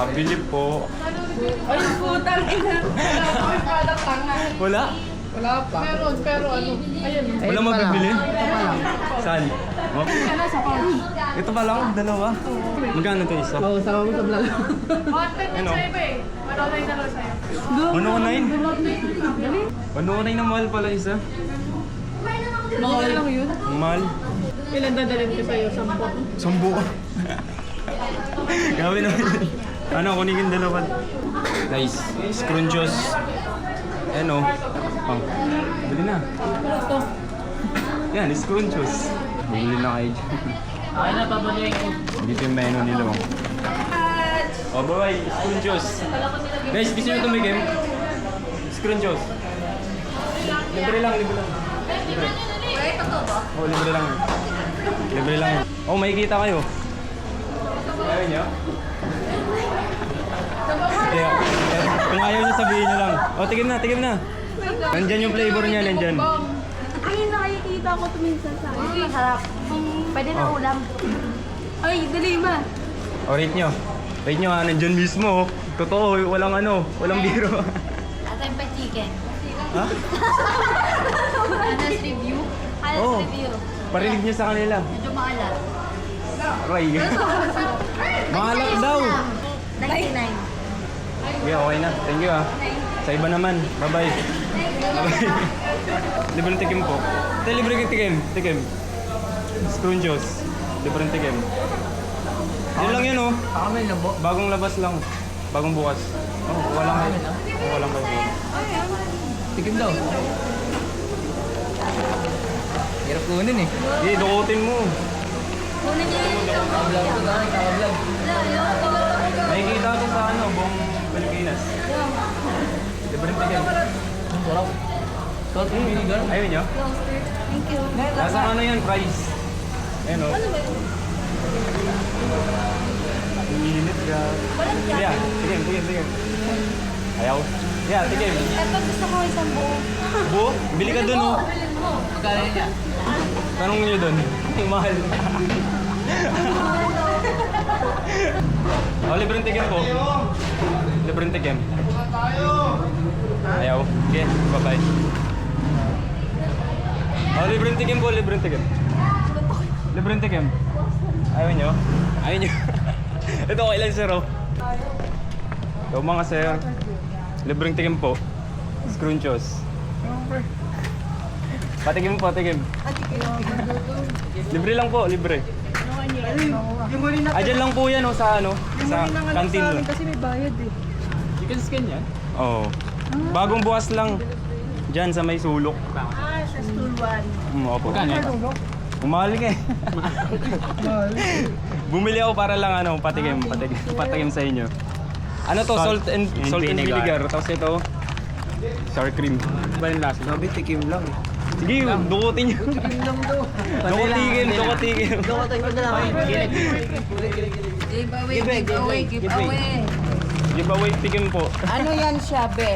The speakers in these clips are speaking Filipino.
Pabili po. Ay, putang ina. Ay, product lang na. Wala? Wala pa. Meron, pero ano. Ayun. Wala mabibili? Ito pa lang. Saan? Oh, Ano sa pouch? ito pa lang, dalawa. Magkano ito isa? Oo, sama mo sa vlog. Content Ano? sa iba eh. Manonoy na lang sa'yo. 109? 109 na mahal pala isa. Mahal lang yun. Ang mahal. Ilan dadalhin ko sa'yo? 10. Sambu. Gawin naman. Ano, kunin yung dalawa. Nice. Scrunchios. Ano? Oh. Bili na. Ito. Yan, scrunchios. Bumili na kayo dyan. Ay, napabalik. Dito yung menu nila. Oh, bye-bye. Scrunchios. Guys, gusto nyo tumigim? Scrunchios. Libre lang, libre lang. Oh, libre lang. Libre lang. Oh, makikita kayo. Ayaw niyo? Kaya, kung ayaw niyo sabihin niyo lang. Oh, tigim na, tigim na. Nandyan yung flavor niya, nandyan. Ayun, nakikita ko ito minsan sa akin. Masarap. Pwede na ulam. Ay, dali ma. Oh, rate nyo. Rate nyo ha, nandyan mismo. Totoo, walang ano, walang biro. At I'm pa chicken. Ha? Honest review. Honest Oh. review. Parinig nyo sa kanila. Medyo maalat. Aray. Mahalak daw. 99. Okay, okay na. Thank you ha. Sa iba naman. Bye-bye. Bye-bye. Libreng tikim po. Ito, libreng tikim. Tikim. Scrunchios. Libreng tikim. Yun lang yun oh. Baka may labo. Bagong labas lang. Bagong bukas. Oh, walang kayo. Walang kayo. Tikim daw. Hirap kunin eh. Hindi, dukutin mo. Kunin niyo yung Vlog ko na, ikaw-vlog. Nakikita ko sa ano, buong Pilipinas. Libreng tikim. Ang sarap. Salt and vinegar. Ayaw nyo? Thank you. Nasa ano yan, price? Ayan o. Init ka. Yeah, tikim, tikim, tikim. Ayaw? Yeah, tikim. Ito gusto ko isang buo. Buo? Bili ka dun o. Magkano niya? Tanong nyo dun. Ang mahal. Oh, libreng tikim po. Libreng tikim. Ayaw. Okay, bye-bye. Oh, libreng tikim po, libreng tikim. Libreng tikim. Ayaw nyo? Ayaw nyo? Ito, okay lang sir oh. Ito mga sir. Libreng tikim po. Scrunchios. Patikim po, patikim. Libre lang po, libre. Diyan lang po yan oh, sa ano, sa kantin doon. Kasi may bayad eh. Chicken skin yan? Oo. Bagong bukas lang. Diyan sa may sulok. Ah, sa stool 1. Opo. Magkano yan? Umahal ka eh. Bumili ako para lang ano, patikim, patikim, patikim sa inyo. Ano to, salt and vinegar. Tapos ito, sour cream. Ba yung lasa? Sabi, tikim lang. Sige, dukutin nyo. Tikim lang daw. Dukutigin, dukutigin. Dukutin ko na lang. Giveaway. Giveaway tikim po. Ano yan siya, be?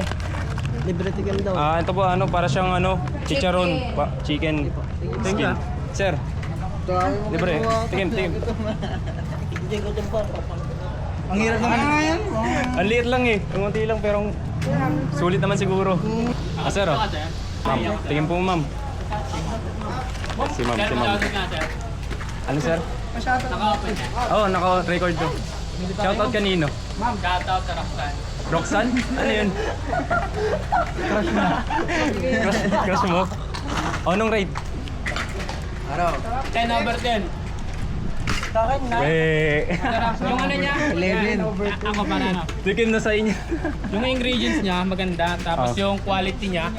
Libre tikim daw. Ah, ito po ano, para siyang ano, chicharon, chicken skin. Sir, libre. Tikim, tikim. Ang hirap naman nga yan. Ang liit lang eh. Unti lang pero sulit naman siguro. Ah, sir oh. Ma'am, tingin po ma'am. Si ma'am, si ma'am. Ano sir? Naka-open yan. Oo, naka-record to. Shoutout kanino? Ma'am, shoutout sa Roxanne. Roxanne? Ano yun? Crush mo? Crush mo? O, anong rate? Araw. 10 over 10. Sa akin na. Yung ano niya? 11. Ako para na. Tikim na sa inyo. Yung ingredients niya, maganda. Tapos Oh. yung quality niya,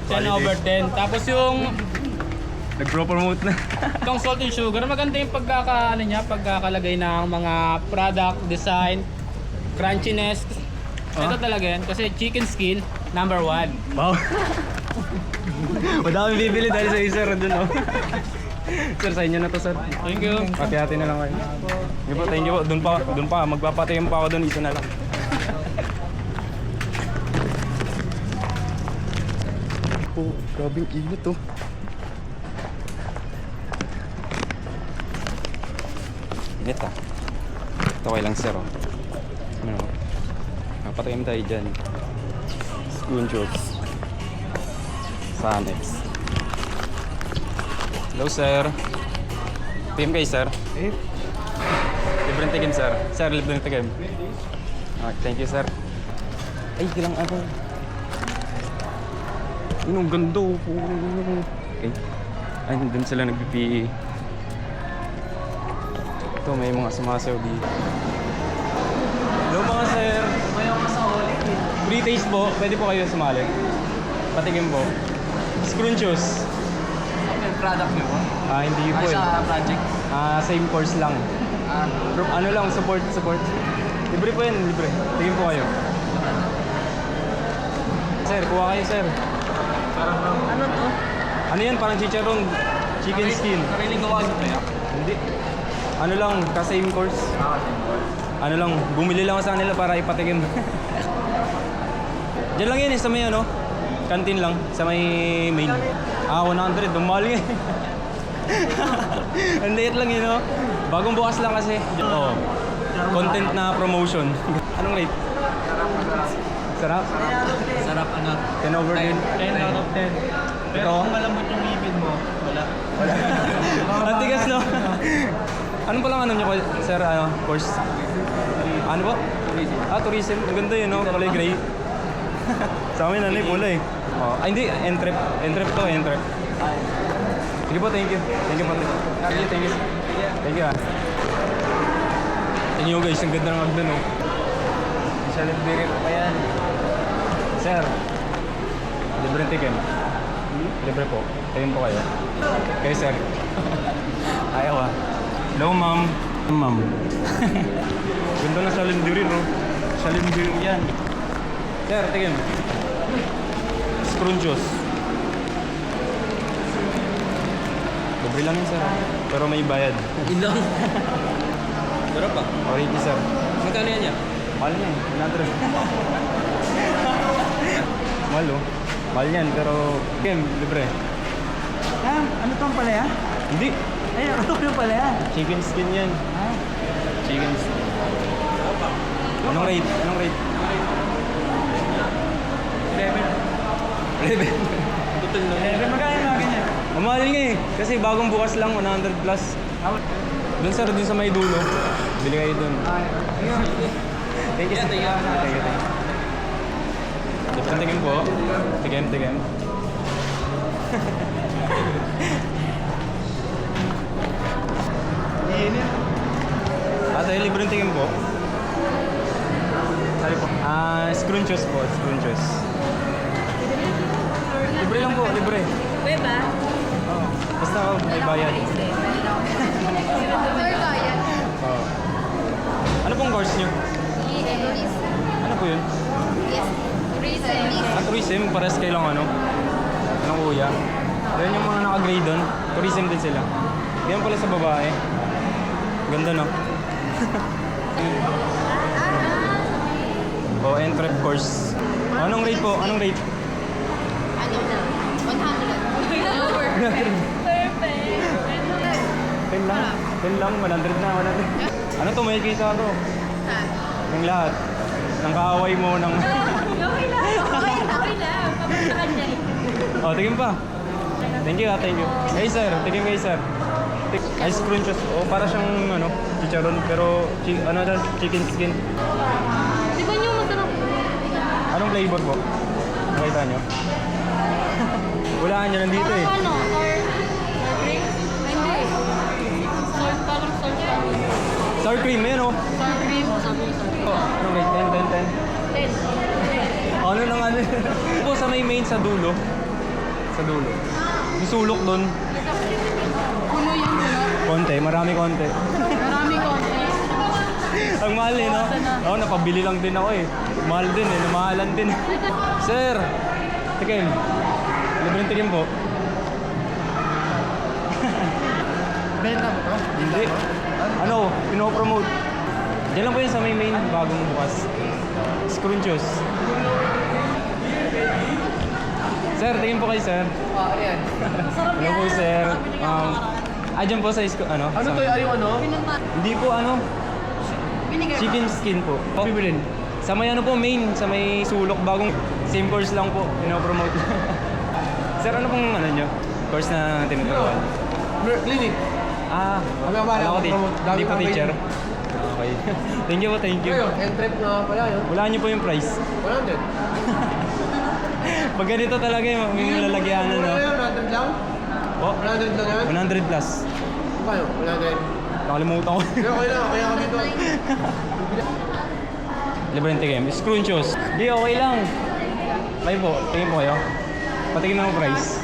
10 Quality. over 10. Tapos yung Nag-pro-promote na. itong salt and sugar, maganda yung pagkakalagay ng mga product, design, crunchiness. Ito talaga yan. Kasi chicken skin, number 1. Wow. Madaming bibili dahil sa isa rin dun, oh. Sir, sa inyo na to, sir. Thank you. Hati-hati na lang kayo. Thank you po, thank you po. Doon pa. Magpapatingin pa ako doon. Isa na lang. Oh, grabing init, oh. Init, ah. Ito okay lang, sir, oh. Patingin tayo dyan. Scrunchios. Sanex. Hello, sir. Tingin kayo, sir. Libreng tikim, sir. Sir, libreng tikim. Okay, thank you, sir. Ay, kilang ako. Yun, ang ganda. Okay. Ay, dun sila nag-PPE. Ito, may mga sumasayaw dito. Hello, mga sir. May ako sa ulit. Free taste po. Pwede po kayo sumali. Patikim po. Scrunchios. Ano yung product niyo po? Hindi po Ay, eh. sa project? Same course lang. From ano lang, support. Libre po yan, libre. Tingin po kayo. Sir, kuha kayo, sir. Ano to? Ano yan? Parang chicharon. Chicken skin. Sariling gawa niyo kaya? Hindi. Ano lang, ka-same course. Ano lang, bumili lang ako sa kanila para ipatikim. Diyan lang yan eh, sa may ano. Canteen lang, sa may main. 100. Mahal nga eh. Ang liit lang yun, no? Bagong bukas lang kasi. Oo. Content na promotion. Anong rate? Sarap? Sarap ano? 10 over 10. 10 out of 10. Pero kung malambot yung ngipin mo, wala. Ang tigas, no? Anong palang ano nyo, sir? Course? Ano po? Tourism. Ang ganda yun, no? Kulay gray. Sa amin, ano pula eh. Hindi. Entrep. Entrep to, entrep. Sige po, thank you. Thank you po. Thank you. Thank you, Tingin nyo guys, ang ganda ng agdan, no? Siya libre ko pa yan. Sir, libre tikim. Libre po. Tingin po kayo. Okay, sir. Ayaw Hello, ma'am. Ma'am. Ganda na sa lindiri, no? Sa lindiri yan. Sir, tingin. Scrunchios. Libre lang yun, sir. Pero may bayad. Ilang? Sarap pa. Okay, sir. Magkano yan niya? Mahal niya eh. 100. Mahal, oh. Mahal yan, pero... Kim, libre. Ano tong pala yan? Hindi. Ay, ano tong pala yan? Chicken skin yan. Chicken skin. Anong rate? Anong rate? 11. 11. Magkano yung mga ganyan? Ang mahal nga eh. Kasi bagong bukas lang, 100 plus. Doon sir, doon sa may dulo. Bili kayo doon. Thank you, sir. Thank you. Libreng tikim po. Tikim. Tayo libreng tikim po. Sorry po. Scrunchios po. Scrunchios. Libre lang po, libre. Beba? Oo. Basta ako may bayad. Oo. Ano pong course nyo? Ano po yun? Tourism, pares kayo lang ano? Anong kuya? Yan yung mga naka-grade doon. Tourism din sila. Yan pala sa babae. Ganda, no? Entrep course. Anong rate po? Anong rate? 10 lang. 10 lang. 100 na. 100. Ano to? May kisa to. Ng lahat. Ng kaaway mo. Ng... Okay lang. Papuntahan niya eh. tingin pa. Thank you, thank you. Hey sir, tingin kayo sir. Ice crunches. Para siyang ano, chicharon pero chicken skin. Di ba niyo masarap? Anong flavor po? Nakita nyo? Wala nyo nandito eh. Ano? Sour cream? Hindi. Parang sour cream. Sour cream, yan oh. Sour cream. Anong rate? 10. Ano nang ano? Po sa may main sa dulo. Sa dulo. Yung sulok doon. Puno yung Konti, marami konti. Marami konti. Ang mahal eh, no? Oo, napabili lang din ako eh. Mahal din eh, namahalan din. Sir! Tikim. Libreng tikim po. Benta mo to? Hindi. Ano, pinopromote. Diyan lang po yun sa may main bagong bukas. Scrunchios. Sir, tingin po kayo, sir. Ayan. Hello po, sir. Dyan po sa ano? Ano to yung ano? Hindi po, ano? Chicken skin po. Bibilin. Sa may ano po, main, sa may sulok, bagong same course lang po, pinopromote. Sir, ano pong ano nyo? Course na tinuturuan? Clinic. Ah, Kami ba, alam ko promote. Dami di po kami. teacher. Okay. Thank you po, thank you. Ayun, end-trip na pala yun. Wala niyo po yung price. 100. Pag ganito talaga yung may lalagyanan, no? Ano yun? 100 lang? Oh, 100 lang yun? 100 plus. Paano? 100. Nakalimutan ko. Kaya okay lang, kaya kami doon. Libre yung tigim. Screw shoes. Di, okay lang. Kayo po, tingin po kayo. Patingin na ang price.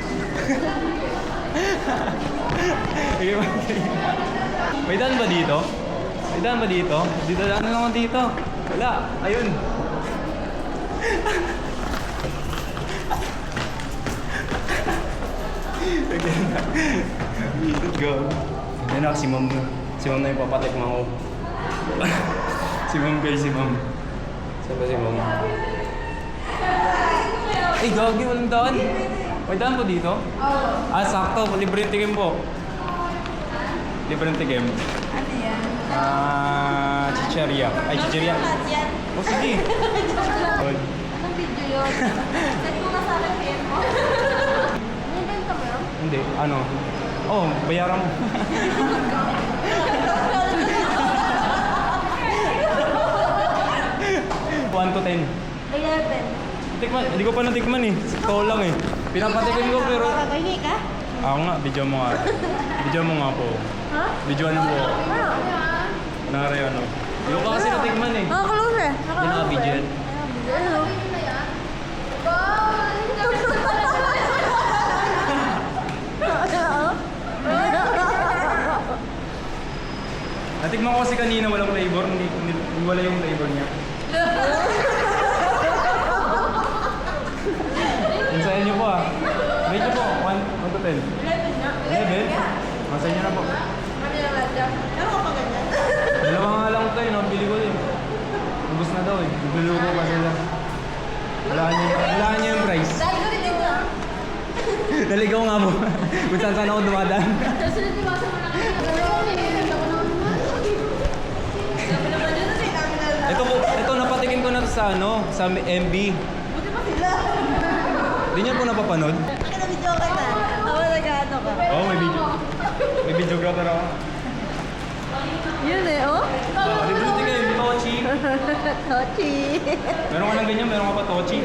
Sige po, tingin. May daan ba dito? May daan ba dito? Dito daan na naman dito. Wala. Ayun. Let's go. Yan na, si ma'am. Si ma'am na yung papatikman ko. Si ma'am guys, si ma'am. Saan ba si ma'am? Ay, gagi, walang daan. May daan po dito? Oo. Ah, sakto. Libre yung tigim po. Libre yung tigim. Ano yan? Ah, chicheria. Ay, chicheria. Yan. Oh, sige. Good. Anong video yun? Send ko na sa akin PM mo. Nibenta mo yun? Hindi, ano? Oh, bayaran mo. One to 10. 11. Tikman, hindi ko pa natikman eh. Ito lang eh. Pinapatikin ko pero... Makakahingi ka? Ako nga, video mo nga. Video mo nga po. Ha? Video mo po. Nari ano. Hindi ko pa kasi natikman eh. Nakakalose eh. Hindi naka-video yan. Hello. Natikman ko kasi kanina walang flavor. Hindi wala yung flavor niya. Insayan niyo po ah. Rate niyo po. 1 to 10. 11? Masaya niyo na po. Dalawa nga lang tayo, nabili ko eh. Ubus na daw eh. Nagluluko pa sila. Wala niyo yung price. Dahil ko rin dito. Naligaw nga po. Kung saan ako dumadaan. Ito napatikin ko na to sa ano, sa MB. Buti pa sila. Hindi niyo po napapanood? Akin na video ka na. Ako nag-ano ka. Oo, may video. May videographer ako. Yun eh, oh. Libre tingin, Tochi. Tochi. Meron ka ng ganyan, meron ka pa Tochi.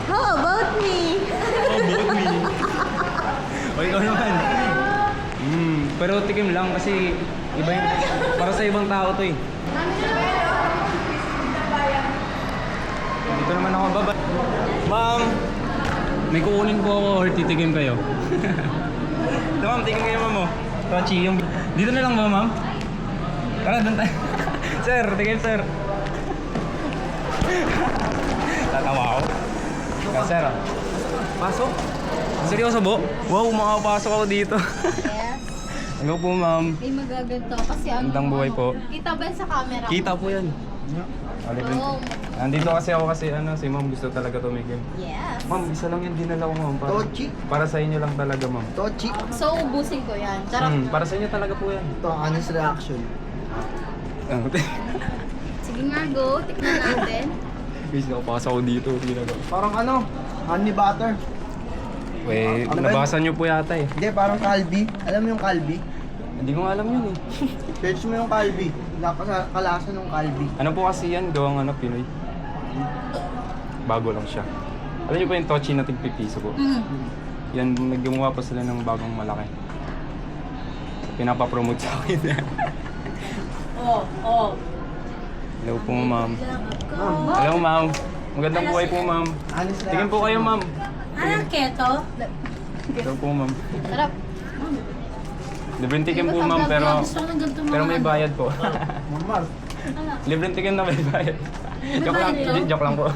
How about me? Oh, buot me. O, ikaw naman. Pero tikim lang kasi iba yung, para sa ibang tao to eh. Dito naman ako baba. Ma'am, may kukunin po ako or titikim kayo. Ito ma'am, tingin kayo ma'am mo. Tochi, yung... Dito na lang ba ma'am? Tara, doon tayo. Sir, tingin sir. Tatawa ako. Sir, pasok. Seryoso po? Wow, makapasok ako dito. Yes. Hello po ma'am. Ay, magaganto. Kasi ano. Magandang buhay po. Kita ba sa camera? Kita po yan. Oo. Nandito kasi ako kasi ano, si ma'am gusto talaga tumikim. Yes. Ma'am, isa lang yan dinala ko ma'am. Tochi. Para sa inyo lang talaga ma'am. Tochi. So, ubusin ko yan. Charot. Para sa inyo talaga po yan. Ito, honest reaction. Sige nga, go. Tikman natin. Guys, nakapasok ako dito. Parang ano, honey butter. Wait, Ano ba nabasa nyo po yata eh. Hindi, parang kalbi. Alam mo yung kalbi? Hindi ko nga alam yun eh. Search mo yung kalbi. Kalasa ng kalbi. Ano po kasi yan? Gawang ano, Pinoy. Bago lang siya. Alam nyo po yung Tochi na tigpipiso po? Yan, naggumawa pa sila ng bagong malaki. Pinapapromote sa akin. Oh. Hello po ma'am. Hello ma'am. Magandang buhay po ma'am. Honest reaction. Tingin po kayo ma'am. Anong keto? Hello po ma'am. Sarap. Libreng tikim po ma'am pero may bayad po. Normal. Libreng tikim na may bayad. Joke lang, joke lang po.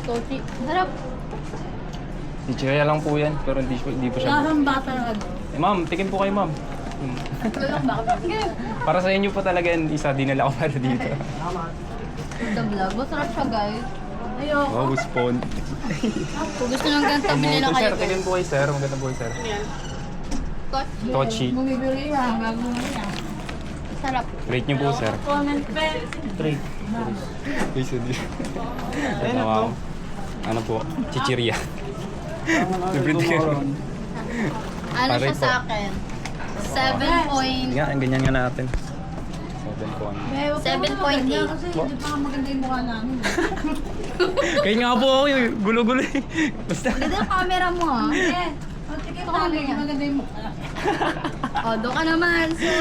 Tochi. Sarap. Chicheria lang po yan pero hindi po siya. Parang bata na ano. Ma'am, tikim po kayo ma'am. Walang baka. Para sa inyo po talaga yan, isa dinala ko para dito. The vlog. Masarap siya, guys. Ayoko. Wow, spawn. Kung gusto nyo ganito, bilhin na Sir, kayo. tingin po kayo sir. Maganda po kayo sir. Tochi. Bumibili yan, bago mo yan. Sarap. Rate niyo po, sir. Comment pa. 3. Piso din. Wow. Ano po? Chichirya. Libre tikim. Ano Pare siya po. sa akin? 7 point... Nga, ganyan nga natin. 7 7.8. Kasi hindi pa nga maganda yung mukha namin. Kaya nga po ako yung gulo-gulo eh. Basta. Ganda yung camera mo ah. Eh, tigil mo kami, maganda yung mukha. Oh, doon ka naman. So,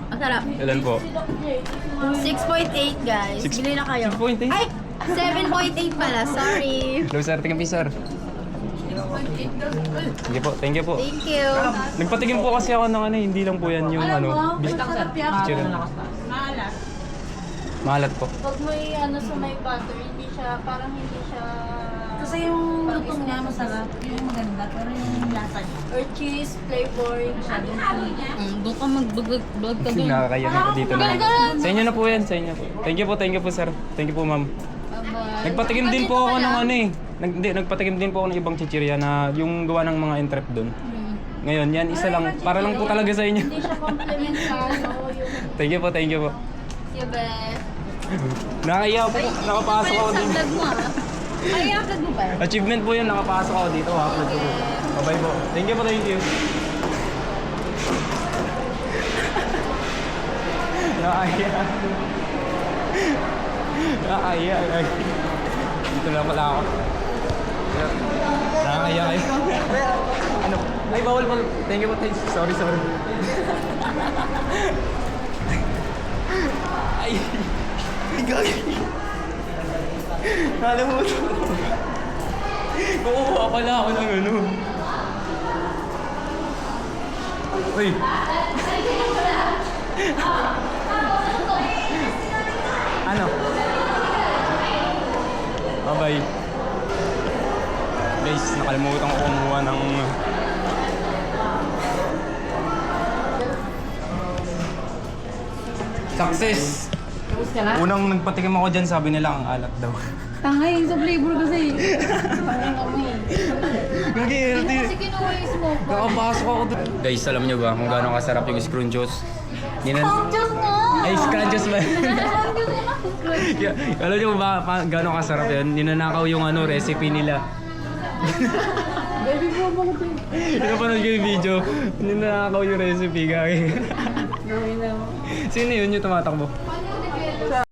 ang sarap. Ilan po? 6.8 guys. Six- Bili na kayo. 6.8? Ay! 7.8 pala. Sorry. Hello sir, tingnan po sir. Sige po, thank you po. Thank you. Nagpatigim po kasi ako ng ano, hindi lang po yan yung ano. Masarap yan. Chichirya. Maalat. Mahalat po. Pag may ano sa may butter, hindi siya, parang hindi siya... Kasi yung lutong niya masarap. Yung maganda. Pero yung lasa niya. Or cheese flavor. Doon ka mag-vlog ka doon. Nakakaya na po dito na. Sa inyo na po yan, sa inyo po. Thank you po sir. Thank you po ma'am. Bye-bye. Nagpatigim din po ako ng ano eh. Nagpatigim din po ako ng ibang chichirya na yung gawa ng mga entrep doon. Ngayon, yan isa lang. Para lang po talaga sa inyo. Hindi siya compliment sa ano. Yung... Thank you po, thank you po. Yeah, best. Nakakaya po, nakapasok ako Sa din. vlog mo ah. Ay, upload mo ba? Achievement po yun, nakapasok ako dito. Upload ko po. Bye-bye po. Thank you po, thank you. Nakakaya. Nakakaya. Dito lang pala ako. Nakakaya kayo. Ano? Ay, bawal po. Thank you po. Sorry. Ay. Gagi. Alam mo ito. Kukuha pala ako ng ano. Uy. Ano? Bye-bye. Guys, nakalimutan ko kumuha ng... Success! Tapos ka na? Unang nagpatikim ako dyan, sabi nila ang alat daw. Tangay, sa flavor kasi. Gagi, healthy. Kasi kinuha yung smoke. Nakapasok ako doon. Guys, alam nyo ba kung gaano kasarap yung scrunchios? Diyos mo! Ay, scrunchios ba? Alam nyo ba gaano kasarap yan? Ninanakaw yung ano, recipe nila. Baby mo, bakit yun? Pinapanood ko yung video. Ninanakaw yung recipe, gagi. Gawin na mo. Sino yun yung tumatakbo?